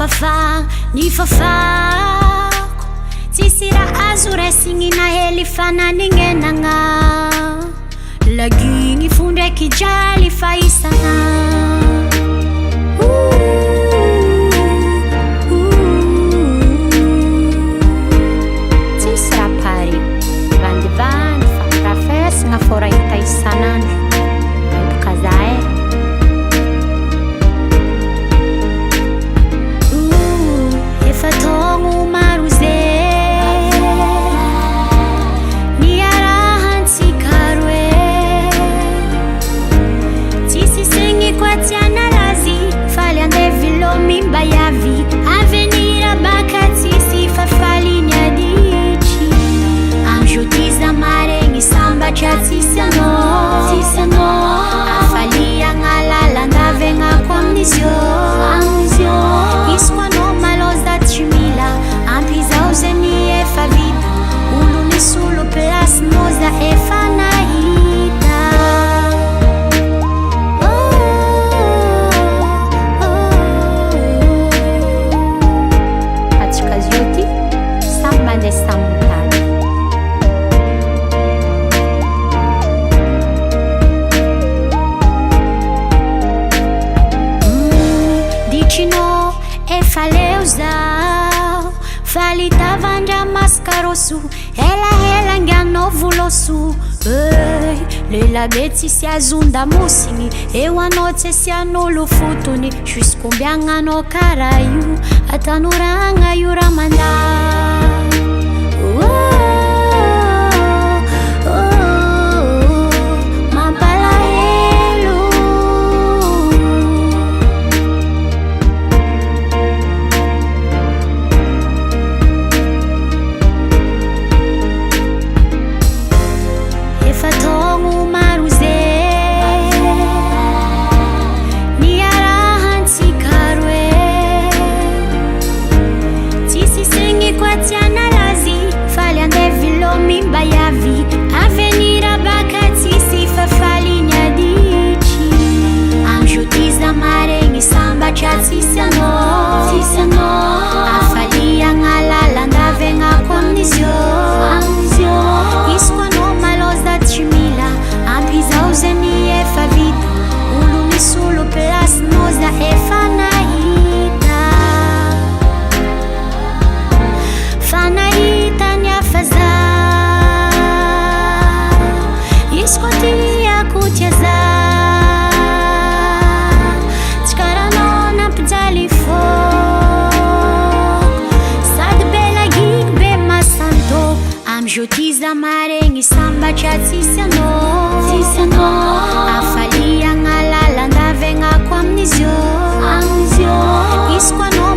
fafa ny fafako tsisy raha azo raisignyna hely fananignainagna lagigny fo ndraiky jaly fa isagna tsisy raha pare vandivandy fa raha fesagna fô raha hita isanandro boka za efa togno maro zay niarahantsika roe tsisy segny koa tiana razy faly ande vilomy mba iavy avenira baka tsisy fafaliny aditry amjotiza maregny sambatra tsisy anao afaliagna lalandavegnako amnizio izy koa anao maloza tsy mila ampizao zany efa vita olony solo plasy moza efa nahita atsika zio ty samy mandeha samy tany ditrinao efa leo zao falitavandra maskaroso ela nganao voloso lelabe tsisy azondamosigny eo anao tsy asian'olo fotony jusqu'ombiagnanao kara io atanoragna io raha manda tsisy anao afaliagna lalandavegnako amnizio izy koa anao maloza tsy mila ampizao zany efa vita olony solo plasy moza efa nahita fa nahita ny afaza izy koa tiako tiaza jotiza maregny sambatra tsisy anao afaliagna lalandavegnako amnizio izy koa anao